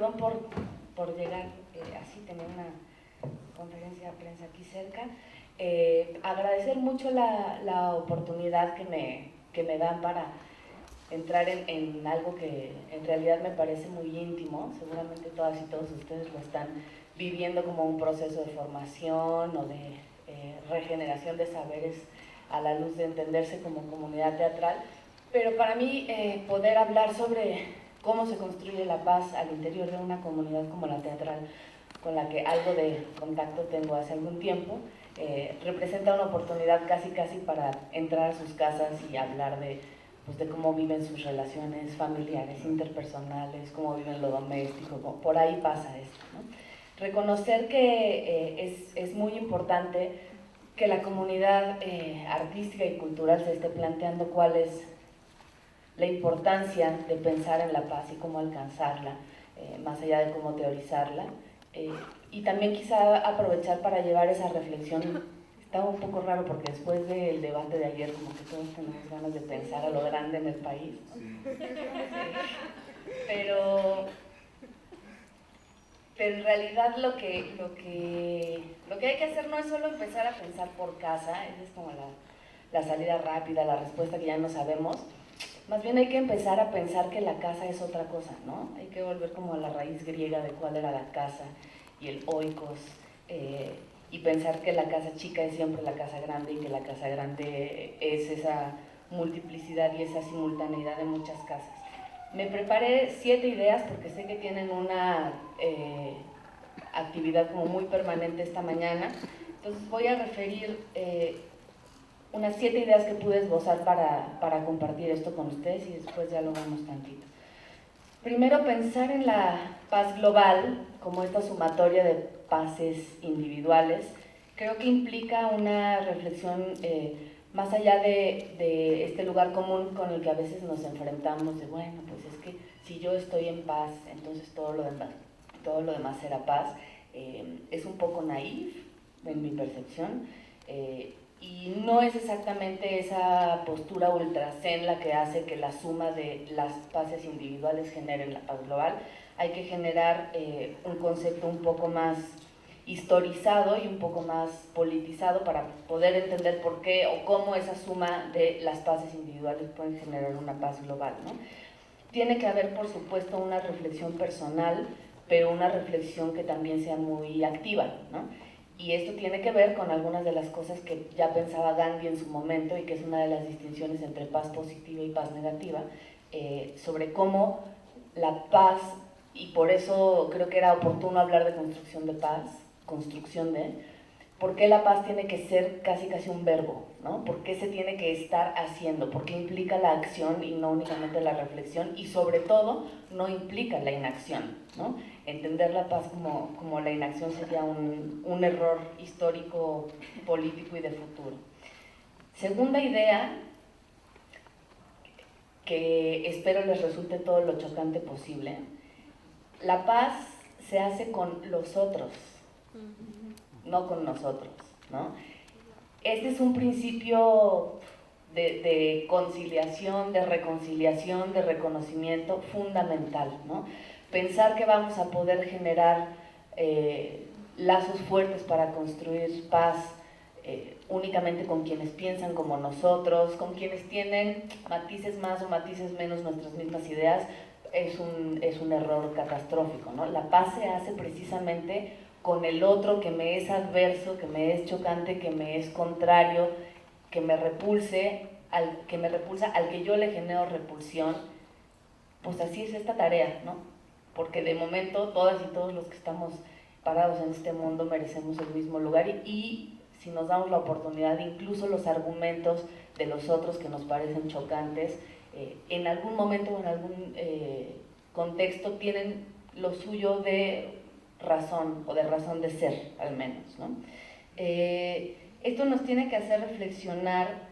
Perdón por llegar así, tener una conferencia de prensa aquí cerca. Agradecer mucho la oportunidad que me dan para entrar en algo que en realidad me parece muy íntimo. Seguramente todas y todos ustedes lo están viviendo como un proceso de formación o de regeneración de saberes a la luz de entenderse como comunidad teatral. Pero para mí poder hablar sobre cómo se construye la paz al interior de una comunidad como la teatral, con la que algo de contacto tengo hace algún tiempo, representa una oportunidad casi para entrar a sus casas y hablar pues de cómo viven sus relaciones familiares, interpersonales, cómo viven lo doméstico, por ahí pasa esto, ¿no? Reconocer que es muy importante que la comunidad artística y cultural se esté planteando cuál es la importancia de pensar en la paz y cómo alcanzarla, más allá de cómo teorizarla, y también quizá aprovechar para llevar esa reflexión. Estaba un poco raro porque después del debate de ayer como que todos tenemos ganas de pensar a lo grande en el país, ¿no? Sí. Pero en realidad lo que hay que hacer no es solo empezar a pensar por casa, esa es como la salida rápida, la respuesta que ya no sabemos. Más bien hay que empezar a pensar que la casa es otra cosa, ¿no? Hay que volver como a la raíz griega de cuál era la casa y el oikos, y pensar que la casa chica es siempre la casa grande y que la casa grande es esa multiplicidad y esa simultaneidad de muchas casas. Me preparé 7 ideas porque sé que tienen una actividad como muy permanente esta mañana, entonces voy a referir unas 7 ideas que pude esbozar para compartir esto con ustedes y después ya lo vamos tantito. Primero, pensar en la paz global como esta sumatoria de paces individuales, creo que implica una reflexión más allá de este lugar común con el que a veces nos enfrentamos, de bueno, pues es que si yo estoy en paz, entonces todo lo demás será paz. Es un poco naif en mi percepción, y no es exactamente esa postura ultra zen la que hace que la suma de las paces individuales generen la paz global. Hay que generar un concepto un poco más historizado y un poco más politizado para poder entender por qué o cómo esa suma de las paces individuales pueden generar una paz global, ¿no? Tiene que haber, por supuesto, una reflexión personal, pero una reflexión que también sea muy activa, ¿no? Y esto tiene que ver con algunas de las cosas que ya pensaba Gandhi en su momento y que es una de las distinciones entre paz positiva y paz negativa, sobre cómo la paz, y por eso creo que era oportuno hablar de construcción de paz, ¿por qué la paz tiene que ser casi un verbo, ¿no? ¿Por qué se tiene que estar haciendo? ¿Por qué implica la acción y no únicamente la reflexión? Y sobre todo, no implica la inacción, ¿no? Entender la paz como la inacción sería un error histórico, político y de futuro. Segunda idea, que espero les resulte todo lo chocante posible. La paz se hace con los otros, no con nosotros, ¿no? Este es un principio de conciliación, de reconciliación, de reconocimiento fundamental, ¿no? Pensar que vamos a poder generar lazos fuertes para construir paz únicamente con quienes piensan como nosotros, con quienes tienen matices más o matices menos nuestras mismas ideas, es un error catastrófico, ¿no? La paz se hace precisamente con el otro que me es adverso, que me es chocante, que me es contrario, que me repulsa, al que yo le genero repulsión. Pues así es esta tarea, ¿no? Porque de momento todas y todos los que estamos parados en este mundo merecemos el mismo lugar y si nos damos la oportunidad, incluso los argumentos de los otros que nos parecen chocantes, en algún momento o en algún contexto tienen lo suyo de razón o de razón de ser, al menos, ¿no? Esto nos tiene que hacer reflexionar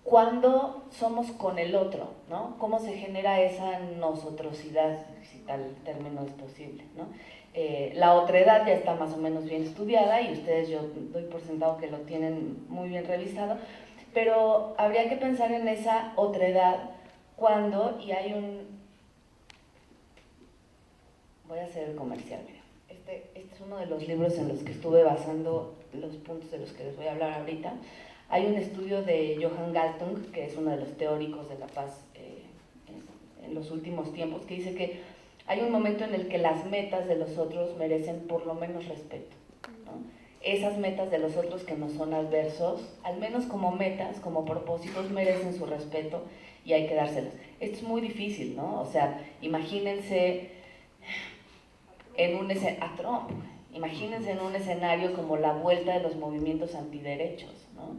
cuando somos con el otro, ¿no? Cómo se genera esa nosotrosidad, si tal término es posible, ¿no? La otredad ya está más o menos bien estudiada y ustedes, yo doy por sentado que lo tienen muy bien revisado, pero habría que pensar en esa otredad cuando, y hay voy a hacer el comercial. Este es uno de los libros en los que estuve basando los puntos de los que les voy a hablar ahorita. Hay un estudio de Johan Galtung, que es uno de los teóricos de la paz en los últimos tiempos, que dice que hay un momento en el que las metas de los otros merecen por lo menos respeto, ¿no? Esas metas de los otros que no son adversos, al menos como metas, como propósitos, merecen su respeto y hay que dárselas. Esto es muy difícil, ¿no? O sea, imagínense a Trump, imagínense en un escenario como la vuelta de los movimientos antiderechos, ¿no?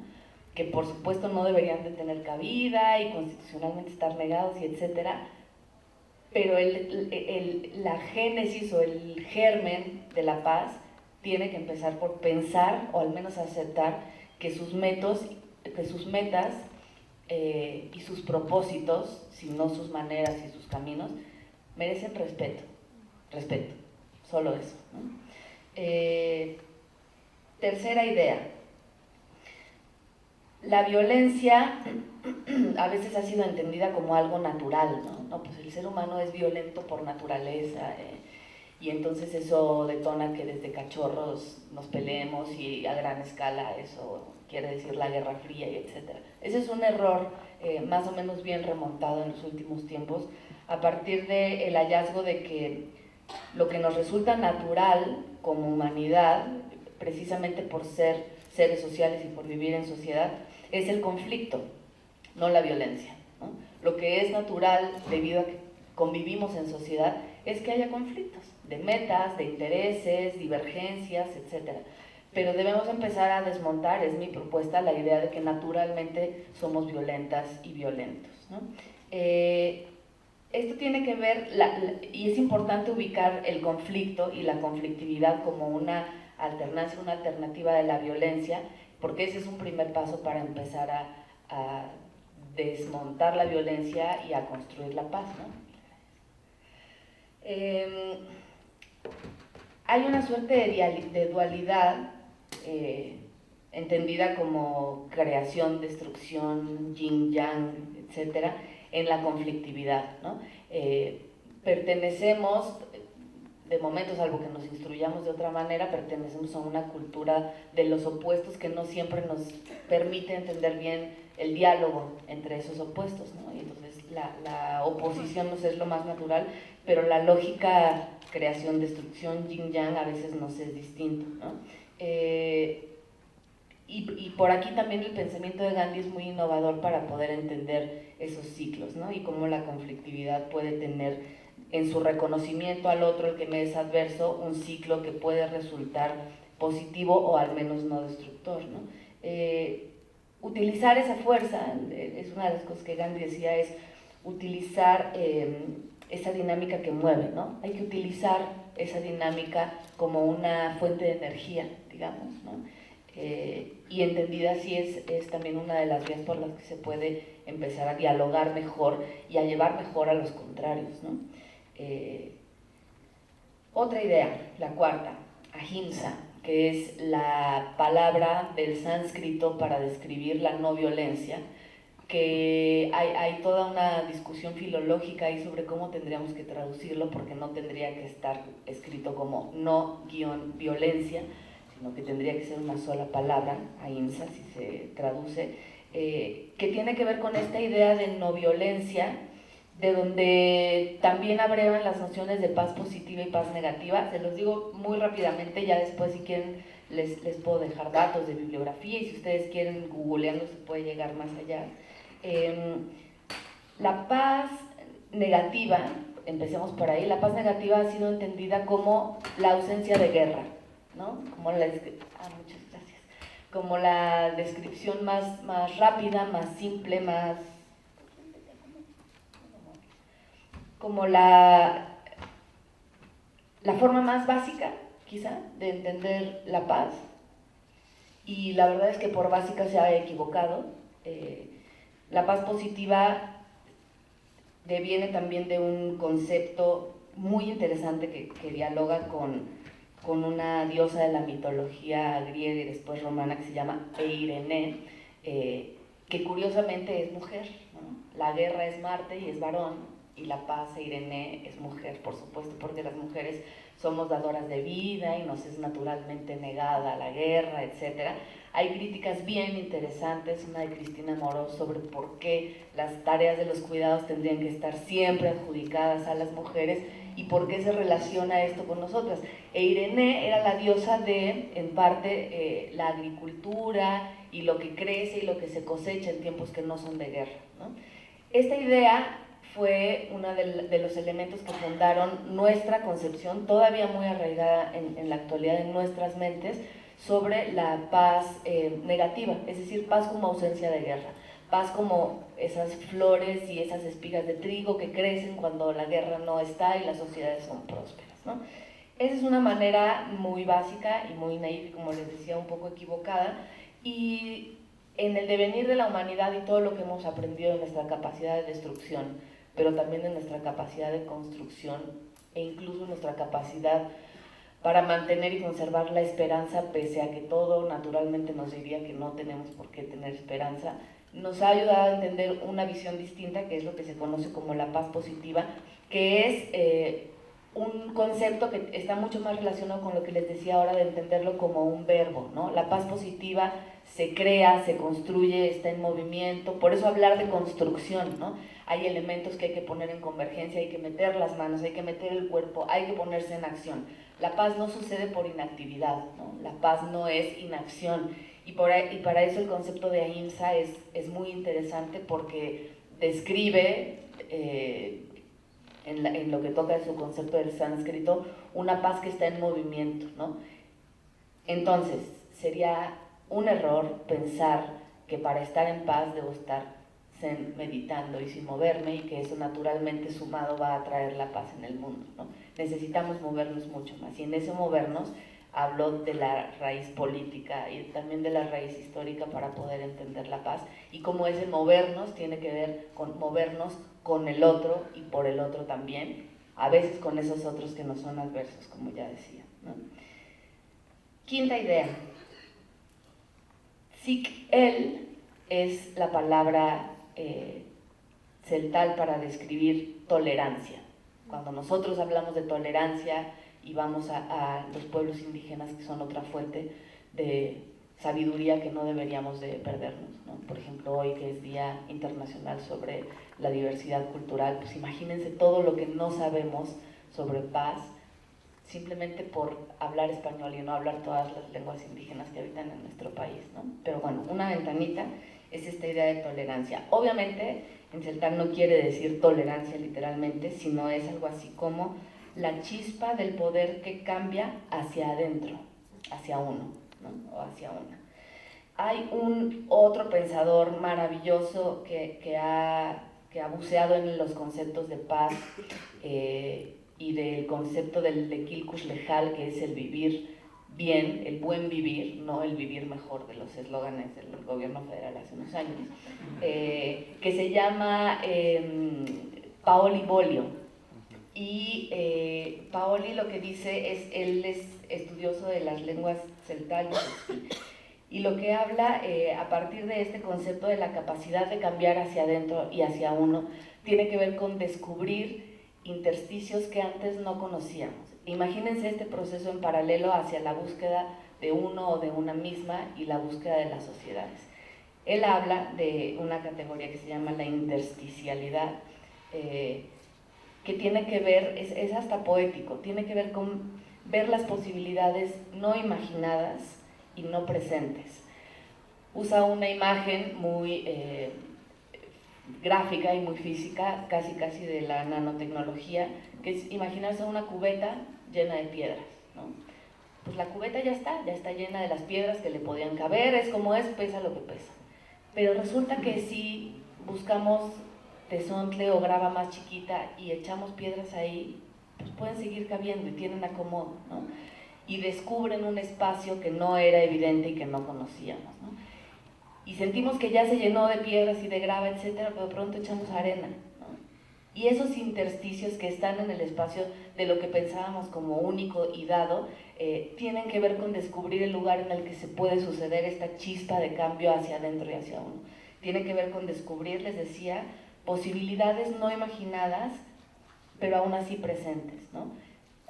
Que por supuesto no deberían de tener cabida y constitucionalmente estar negados y etcétera, pero la génesis o el germen de la paz tiene que empezar por pensar o al menos aceptar que sus metas y sus propósitos, si no sus maneras y sus caminos, merecen respeto, solo eso, ¿no? Tercera idea, la violencia a veces ha sido entendida como algo natural, ¿no? No, pues el ser humano es violento por naturaleza, y entonces eso detona que desde cachorros nos peleemos y a gran escala eso quiere decir la Guerra Fría y etcétera. Ese es un error más o menos bien remontado en los últimos tiempos a partir del hallazgo de que lo que nos resulta natural como humanidad, precisamente por ser seres sociales y por vivir en sociedad, es el conflicto, no la violencia, ¿no? Lo que es natural debido a que convivimos en sociedad es que haya conflictos de metas, de intereses, divergencias, etc. Pero debemos empezar a desmontar, es mi propuesta, la idea de que naturalmente somos violentas y violentos, ¿no? Esto tiene que ver, y es importante ubicar el conflicto y la conflictividad como una alternancia, una alternativa de la violencia, porque ese es un primer paso para empezar a desmontar la violencia y a construir la paz, ¿no? Hay una suerte de dualidad entendida como creación, destrucción, yin-yang, etcétera, en la conflictividad, ¿no? Pertenecemos, de momento, salvo que nos instruyamos de otra manera, pertenecemos a una cultura de los opuestos que no siempre nos permite entender bien el diálogo entre esos opuestos, ¿no? Y entonces la oposición nos es lo más natural, pero la lógica creación-destrucción, yin-yang, a veces nos es distinto, ¿no? Y por aquí también el pensamiento de Gandhi es muy innovador para poder entender esos ciclos, ¿no? Y cómo la conflictividad puede tener en su reconocimiento al otro, el que me es adverso, un ciclo que puede resultar positivo o al menos no destructor, ¿no? Utilizar esa fuerza, es una de las cosas que Gandhi decía, es utilizar esa dinámica que mueve, ¿no? Hay que utilizar esa dinámica como una fuente de energía, digamos, ¿no? Y entendida así es también una de las vías por las que se puede empezar a dialogar mejor y a llevar mejor a los contrarios, ¿no? Otra idea, la cuarta, ahimsa, que es la palabra del sánscrito para describir la no violencia, que hay toda una discusión filológica ahí sobre cómo tendríamos que traducirlo, porque no tendría que estar escrito como no-violencia, sino que tendría que ser una sola palabra, ahimsa, si se traduce, que tiene que ver con esta idea de no violencia, de donde también abrevan las nociones de paz positiva y paz negativa. Se los digo muy rápidamente, ya después si quieren les puedo dejar datos de bibliografía y si ustedes quieren googleando se puede llegar más allá. La paz negativa, empecemos por ahí, la paz negativa ha sido entendida como la ausencia de guerra, ¿no? Como muchas gracias. Como la descripción más rápida, más simple, como la forma más básica, quizá, de entender la paz. Y la verdad es que por básica se ha equivocado. La paz positiva deviene también de un concepto muy interesante que dialoga con una diosa de la mitología griega y después romana que se llama Eirene, que curiosamente es mujer, ¿no? La guerra es Marte y es varón, y la paz, e Irene es mujer, por supuesto, porque las mujeres somos dadoras de vida y nos es naturalmente negada la guerra, etc. Hay críticas bien interesantes, una de Cristina Morós sobre por qué las tareas de los cuidados tendrían que estar siempre adjudicadas a las mujeres y por qué se relaciona esto con nosotras. E Irene era la diosa de, en parte, la agricultura y lo que crece y lo que se cosecha en tiempos que no son de guerra, ¿no? Esta idea fue uno de los elementos que fundaron nuestra concepción, todavía muy arraigada en la actualidad en nuestras mentes, sobre la paz negativa, es decir, paz como ausencia de guerra, paz como esas flores y esas espigas de trigo que crecen cuando la guerra no está y las sociedades son prósperas, ¿no? Esa es una manera muy básica y muy naif, como les decía, un poco equivocada, y en el devenir de la humanidad y todo lo que hemos aprendido de nuestra capacidad de destrucción, pero también de nuestra capacidad de construcción e incluso nuestra capacidad para mantener y conservar la esperanza, pese a que todo naturalmente nos diría que no tenemos por qué tener esperanza, nos ha ayudado a entender una visión distinta, que es lo que se conoce como la paz positiva, que es un concepto que está mucho más relacionado con lo que les decía ahora de entenderlo como un verbo, ¿no? La paz positiva se crea, se construye, está en movimiento, por eso hablar de construcción, ¿no? Hay elementos que hay que poner en convergencia, hay que meter las manos, hay que meter el cuerpo, hay que ponerse en acción. La paz no sucede por inactividad, ¿no? La paz no es inacción, y para eso el concepto de ahimsa es muy interesante porque describe en lo que toca de su concepto del sánscrito, una paz que está en movimiento, ¿no? Entonces, sería un error pensar que para estar en paz debo estar meditando y sin moverme, y que eso naturalmente sumado va a traer la paz en el mundo, ¿no? Necesitamos movernos mucho más, y en ese movernos hablo de la raíz política y también de la raíz histórica para poder entender la paz, y cómo ese movernos tiene que ver con movernos con el otro y por el otro también, a veces con esos otros que no son adversos, como ya decía, ¿no? Quinta idea, Sik-el es la palabra celtal para describir tolerancia. Cuando nosotros hablamos de tolerancia y vamos a los pueblos indígenas, que son otra fuente de sabiduría que no deberíamos de perdernos, ¿no? Por ejemplo, hoy que es Día Internacional sobre la Diversidad Cultural, pues imagínense todo lo que no sabemos sobre paz, simplemente por hablar español y no hablar todas las lenguas indígenas que habitan en nuestro país, ¿no? Pero bueno, una ventanita es esta idea de tolerancia. Obviamente, en celtal no quiere decir tolerancia literalmente, sino es algo así como la chispa del poder que cambia hacia adentro, hacia uno, ¿no? O hacia una. Hay un otro pensador maravilloso que ha buceado en los conceptos de paz y del concepto del Lequilcush Lejal, que es el vivir bien, el buen vivir, no el vivir mejor de los eslóganes del gobierno federal hace unos años, que se llama Paoli Bolio. Y Paoli lo que dice es, él es estudioso de las lenguas celtales, y lo que habla a partir de este concepto de la capacidad de cambiar hacia adentro y hacia uno, tiene que ver con descubrir intersticios que antes no conocíamos. Imagínense este proceso en paralelo hacia la búsqueda de uno o de una misma y la búsqueda de las sociedades. Él habla de una categoría que se llama la intersticialidad, que tiene que ver, es hasta poético, tiene que ver con ver las posibilidades no imaginadas y no presentes. Usa una imagen muy gráfica y muy física, casi de la nanotecnología, que es imaginarse una cubeta llena de piedras, ¿no? Pues la cubeta ya está llena de las piedras que le podían caber, es como es, pesa lo que pesa. Pero resulta que si buscamos tezontle o grava más chiquita y echamos piedras ahí, pues pueden seguir cabiendo y tienen acomodo, ¿no? Y descubren un espacio que no era evidente y que no conocíamos, ¿no? Y sentimos que ya se llenó de piedras y de grava, etcétera, pero de pronto echamos arena, ¿no? Y esos intersticios que están en el espacio de lo que pensábamos como único y dado, tienen que ver con descubrir el lugar en el que se puede suceder esta chispa de cambio hacia adentro y hacia uno. Tiene que ver con descubrir, les decía, posibilidades no imaginadas pero aún así presentes, ¿no?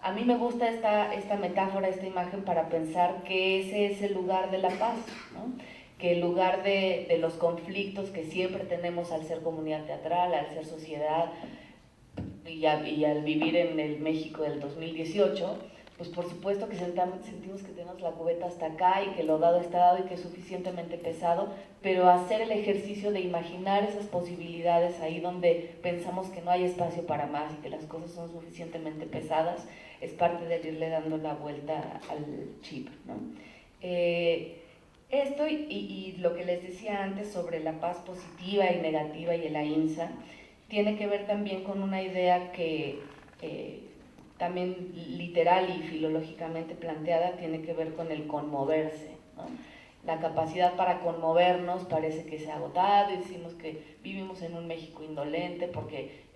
A mí me gusta esta metáfora, esta imagen para pensar que ese es el lugar de la paz, ¿no? Que el lugar de los conflictos que siempre tenemos al ser comunidad teatral, al ser sociedad y al vivir en el México del 2018, pues por supuesto que sentimos que tenemos la cubeta hasta acá y que lo dado está dado y que es suficientemente pesado, pero hacer el ejercicio de imaginar esas posibilidades ahí donde pensamos que no hay espacio para más y que las cosas son suficientemente pesadas, es parte de irle dando la vuelta al chip, ¿no? Esto y lo que les decía antes sobre la paz positiva y negativa y el ahimsa, tiene que ver también con una idea que también literal y filológicamente planteada tiene que ver con el conmoverse, ¿no? La capacidad para conmovernos parece que se ha agotado y decimos que vivimos en un México indolente porque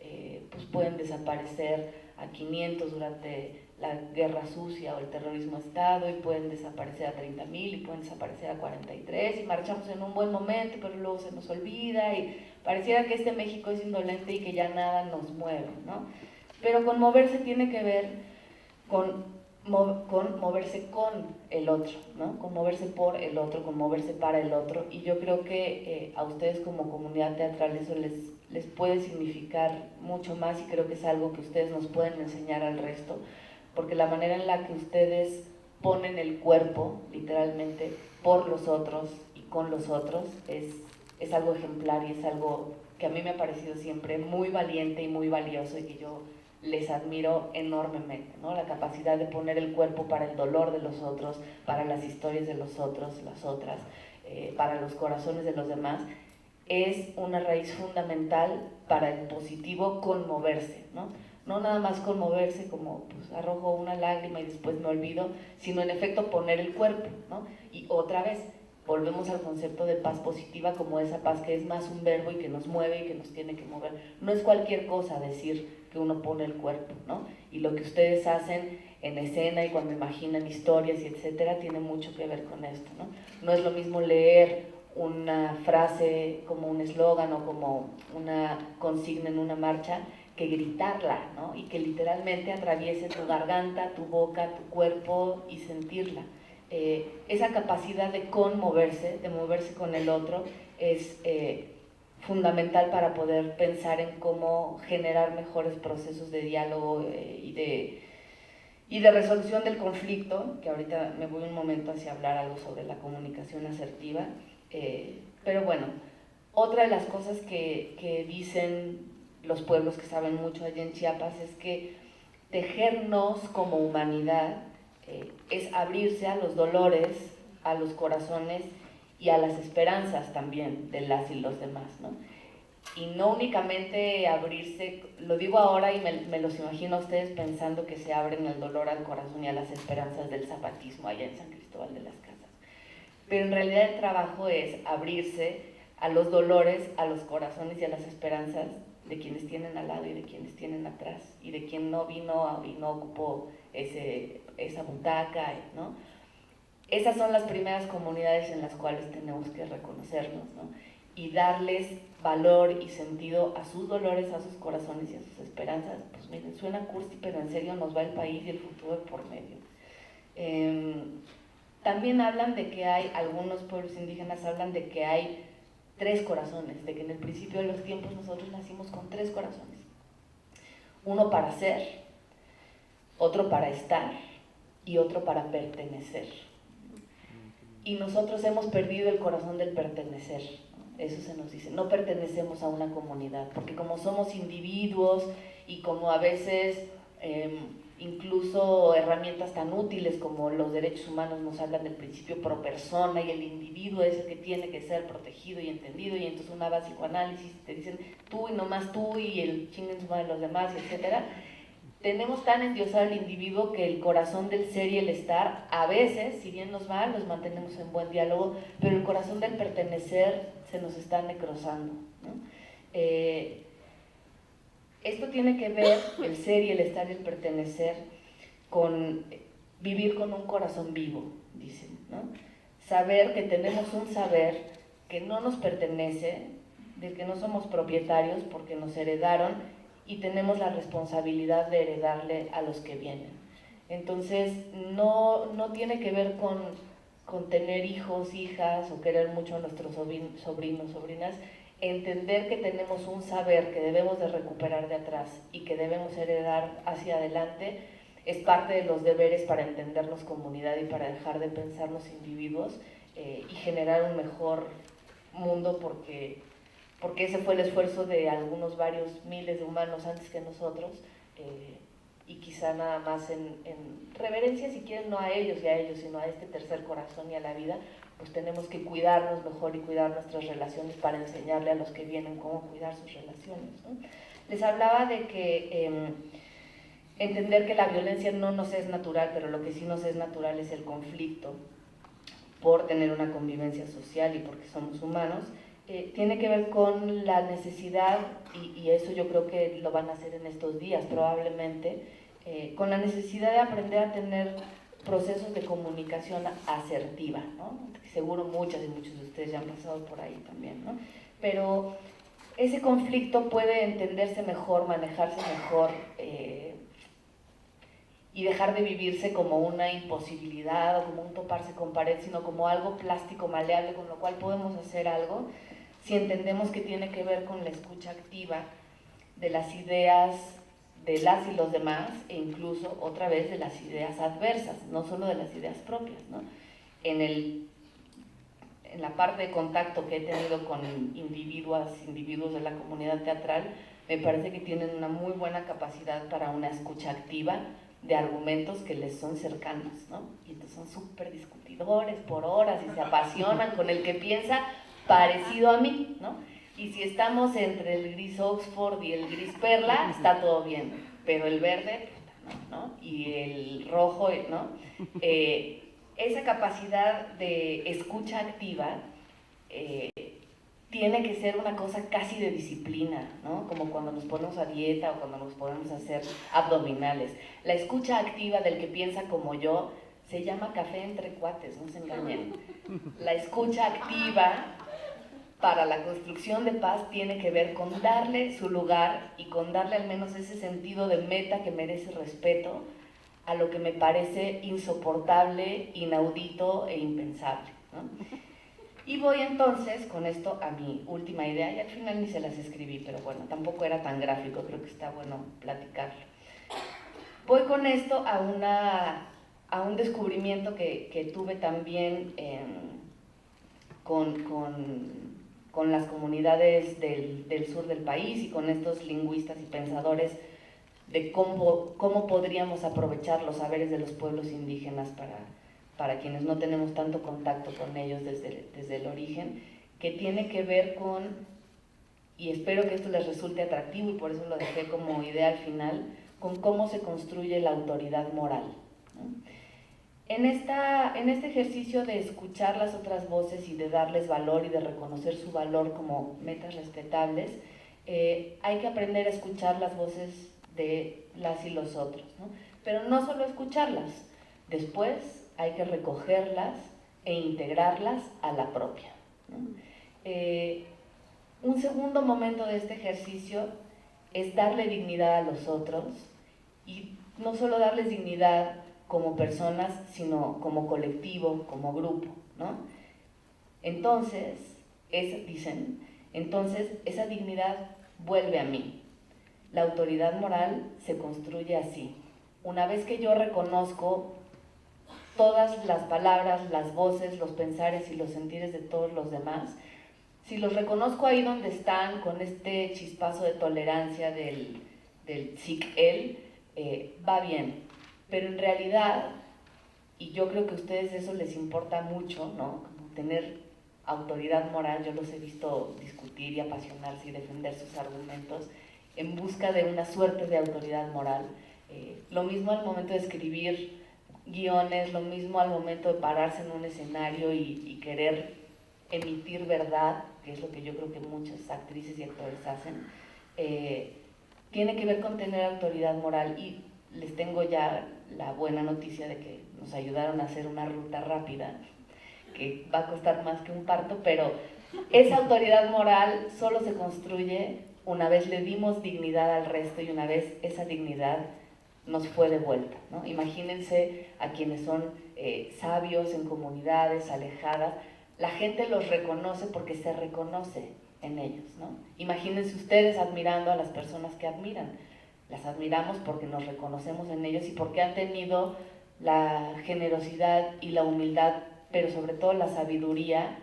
pues pueden desaparecer a 500 durante la guerra sucia o el terrorismo de Estado y pueden desaparecer a 30,000 y pueden desaparecer a 43 y marchamos en un buen momento pero luego se nos olvida y pareciera que este México es indolente y que ya nada nos mueve, ¿no? Pero conmoverse tiene que ver con moverse con el otro, ¿no? Con moverse por el otro, con moverse para el otro. Y yo creo que a ustedes como comunidad teatral eso les puede significar mucho más y creo que es algo que ustedes nos pueden enseñar al resto, porque la manera en la que ustedes ponen el cuerpo, literalmente, por los otros y con los otros, es algo ejemplar y es algo que a mí me ha parecido siempre muy valiente y muy valioso y que yo les admiro enormemente, ¿no? La capacidad de poner el cuerpo para el dolor de los otros, para las historias de los otros, las otras, para los corazones de los demás, es una raíz fundamental para el positivo conmoverse, ¿no? No nada más conmoverse como pues, arrojo una lágrima y después me olvido, sino en efecto poner el cuerpo, ¿no? Y otra vez, volvemos al concepto de paz positiva como esa paz que es más un verbo y que nos mueve y que nos tiene que mover. No es cualquier cosa decir que uno pone el cuerpo, ¿no? Y lo que ustedes hacen en escena y cuando imaginan historias y etcétera tiene mucho que ver con esto, ¿no? No es lo mismo leer una frase como un eslogan o como una consigna en una marcha que gritarla, ¿no? Y que literalmente atraviese tu garganta, tu boca, tu cuerpo y sentirla. Esa capacidad de conmoverse, de moverse con el otro, es fundamental para poder pensar en cómo generar mejores procesos de diálogo y de resolución del conflicto, que ahorita me voy un momento hacia hablar algo sobre la comunicación asertiva, pero bueno, otra de las cosas que dicen los pueblos que saben mucho allá en Chiapas es que tejernos como humanidad es abrirse a los dolores, a los corazones y a las esperanzas también de las y los demás, ¿no? Y no únicamente abrirse, lo digo ahora y me los imagino a ustedes pensando que se abren el dolor al corazón y a las esperanzas del zapatismo allá en San Cristóbal de las Casas. Pero en realidad el trabajo es abrirse a los dolores, a los corazones y a las esperanzas de quienes tienen al lado y de quienes tienen atrás y de quien no vino y no ocupó esa butaca, ¿no? Esas son las primeras comunidades en las cuales tenemos que reconocernos, ¿no? Y darles valor y sentido a sus dolores, a sus corazones y a sus esperanzas. Pues miren, suena cursi, pero en serio nos va el país y el futuro por medio. También hablan de que hay, algunos pueblos indígenas hablan de que hay 3 corazones, de que en el principio de los tiempos nosotros nacimos con 3 corazones. Uno para ser, otro para estar y otro para pertenecer. Y nosotros hemos perdido el corazón del pertenecer, ¿no? Eso se nos dice, no pertenecemos a una comunidad, porque como somos individuos y como a veces incluso herramientas tan útiles como los derechos humanos nos hablan del principio pro persona y el individuo es el que tiene que ser protegido y entendido y entonces una va a psicoanálisis te dicen tú y nomás tú y el chinguen su madre los demás, etcétera. Tenemos tan endiosado al individuo que el corazón del ser y el estar, a veces, si bien nos va, los mantenemos en buen diálogo, pero el corazón del pertenecer se nos está necrosando, ¿no? Esto tiene que ver, el ser y el estar y el pertenecer, con vivir con un corazón vivo, dicen, ¿no? Saber que tenemos un saber que no nos pertenece, del que no somos propietarios porque nos heredaron y tenemos la responsabilidad de heredarle a los que vienen. Entonces, no tiene que ver con tener hijos, hijas o querer mucho a nuestros sobrinos, sobrinas, entender que tenemos un saber que debemos de recuperar de atrás y que debemos heredar hacia adelante, es parte de los deberes para entendernos comunidad y para dejar de pensarnos individuos y generar un mejor mundo, porque ese fue el esfuerzo de algunos varios miles de humanos antes que nosotros, y quizá nada más en reverencia, si quieren, no a ellos y a ellos, sino a este tercer corazón y a la vida, pues tenemos que cuidarnos mejor y cuidar nuestras relaciones para enseñarle a los que vienen cómo cuidar sus relaciones, ¿no? Les hablaba de que entender que la violencia no nos es natural, pero lo que sí nos es natural es el conflicto por tener una convivencia social y porque somos humanos. Tiene que ver con la necesidad, y eso yo creo que lo van a hacer en estos días probablemente, con la necesidad de aprender a tener procesos de comunicación asertiva, ¿no? Seguro muchas y muchos de ustedes ya han pasado por ahí también, ¿no? Pero ese conflicto puede entenderse mejor, manejarse mejor, y dejar de vivirse como una imposibilidad o como un toparse con pared, sino como algo plástico, maleable, con lo cual podemos hacer algo, si entendemos que tiene que ver con la escucha activa de las ideas de las y los demás, e incluso, otra vez, de las ideas adversas, no solo de las ideas propias, ¿no? En la parte de contacto que he tenido con individuos de la comunidad teatral, me parece que tienen una muy buena capacidad para una escucha activa de argumentos que les son cercanos, ¿no? Y entonces son súper discutidores por horas y se apasionan con el que piensa parecido a mí, ¿no? Y si estamos entre el gris Oxford y el gris Perla, está todo bien, pero el verde, ¿no? Y el rojo, ¿no? Esa capacidad de escucha activa tiene que ser una cosa casi de disciplina, ¿no? Como cuando nos ponemos a dieta o cuando nos ponemos a hacer abdominales. La escucha activa del que piensa como yo se llama café entre cuates, no se engañen. La escucha activa para la construcción de paz tiene que ver con darle su lugar y con darle al menos ese sentido de meta que merece respeto a lo que me parece insoportable, inaudito e impensable, ¿no? Y voy entonces con esto a mi última idea, y al final ni se las escribí, pero bueno, tampoco era tan gráfico, creo que está bueno platicarlo. Voy con esto a un descubrimiento que tuve también con las comunidades del sur del país y con estos lingüistas y pensadores de cómo podríamos aprovechar los saberes de los pueblos indígenas para quienes no tenemos tanto contacto con ellos desde el origen, que tiene que ver con, y espero que esto les resulte atractivo y por eso lo dejé como idea al final, con cómo se construye la autoridad moral, ¿no? En este ejercicio de escuchar las otras voces y de darles valor y de reconocer su valor como metas respetables, hay que aprender a escuchar las voces de las y los otros, ¿no? Pero no solo escucharlas, después hay que recogerlas e integrarlas a la propia, ¿no? Un segundo momento de este ejercicio es darle dignidad a los otros, y no solo darles dignidad como personas, sino como colectivo, como grupo, ¿no? Entonces, entonces esa dignidad vuelve a mí. La autoridad moral se construye así. Una vez que yo reconozco todas las palabras, las voces, los pensares y los sentires de todos los demás, si los reconozco ahí donde están, con este chispazo de tolerancia del SIC-él, va bien. Pero en realidad, y yo creo que a ustedes eso les importa mucho, ¿no? Como tener autoridad moral, yo los he visto discutir y apasionarse y defender sus argumentos en busca de una suerte de autoridad moral. Lo mismo al momento de escribir guiones, lo mismo al momento de pararse en un escenario y querer emitir verdad, que es lo que yo creo que muchas actrices y actores hacen, tiene que ver con tener autoridad moral. Y les tengo ya la buena noticia de que nos ayudaron a hacer una ruta rápida, que va a costar más que un parto, pero esa autoridad moral solo se construye una vez le dimos dignidad al resto y una vez esa dignidad nos fue de vuelta, ¿no? Imagínense a quienes son sabios en comunidades alejadas, la gente los reconoce porque se reconoce en ellos, ¿no? Imagínense ustedes admirando a las personas que admiran, las admiramos porque nos reconocemos en ellos y porque han tenido la generosidad y la humildad, pero sobre todo la sabiduría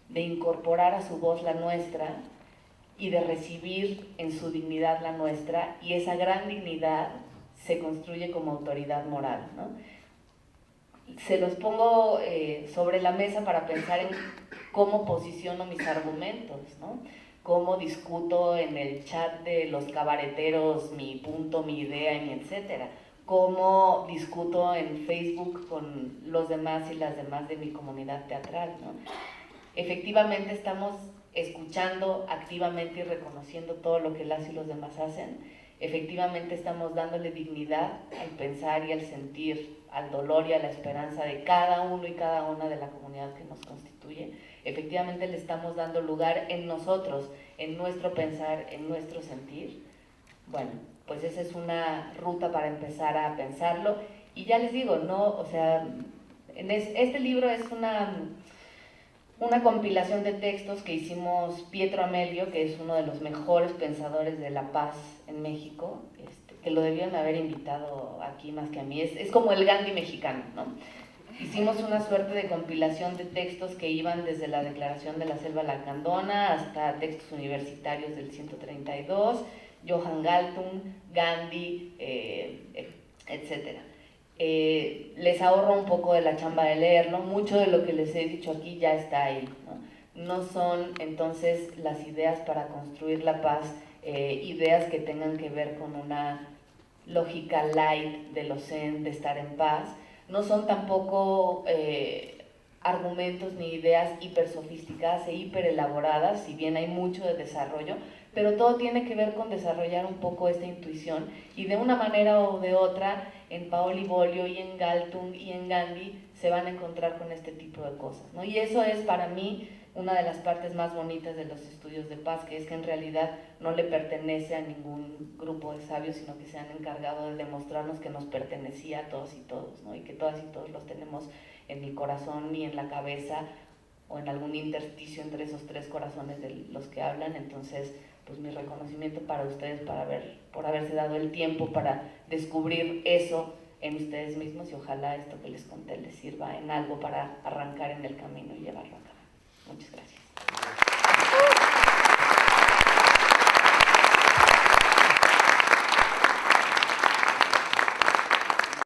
de incorporar a su voz la nuestra y de recibir en su dignidad la nuestra, y esa gran dignidad se construye como autoridad moral, ¿no? Se los pongo sobre la mesa para pensar en cómo posiciono mis argumentos, ¿no? Cómo discuto en el chat de los cabareteros mi punto, mi idea y mi etcétera. Cómo discuto en Facebook con los demás y las demás de mi comunidad teatral, ¿no? Efectivamente estamos escuchando activamente y reconociendo todo lo que las y los demás hacen. Efectivamente estamos dándole dignidad al pensar y al sentir, al dolor y a la esperanza de cada uno y cada una de la comunidad que nos constituye. Efectivamente le estamos dando lugar en nosotros, en nuestro pensar, en nuestro sentir. Bueno, pues esa es una ruta para empezar a pensarlo. Y ya les digo, no, o sea, este libro es una compilación de textos que hicimos Pietro Amelio, que es uno de los mejores pensadores de la paz en México, que lo debían haber invitado aquí más que a mí, es como el Gandhi mexicano, ¿no? Hicimos una suerte de compilación de textos que iban desde la Declaración de la Selva Lacandona hasta textos universitarios del 132, Johann Galtung, Gandhi, etcétera. Les ahorro un poco de la chamba de leer, ¿no? Mucho de lo que les he dicho aquí ya está ahí, ¿no? No son entonces las ideas para construir la paz, ideas que tengan que ver con una lógica light de lo zen, de estar en paz. No son tampoco argumentos ni ideas hiper sofisticadas e hiper elaboradas, si bien hay mucho de desarrollo, pero todo tiene que ver con desarrollar un poco esta intuición y de una manera o de otra en Paoli Bolio y en Galtung y en Gandhi se van a encontrar con este tipo de cosas, ¿no? Y eso es para mí una de las partes más bonitas de los estudios de paz, que es que en realidad no le pertenece a ningún grupo de sabios, sino que se han encargado de demostrarnos que nos pertenecía a todos y todos, ¿no? Y que todas y todos los tenemos en el corazón y en la cabeza o en algún intersticio entre esos tres corazones de los que hablan. Entonces, pues mi reconocimiento para ustedes por haberse dado el tiempo para descubrir eso en ustedes mismos, y ojalá esto que les conté les sirva en algo para arrancar en el camino y llevarlo a cabo. Muchas gracias.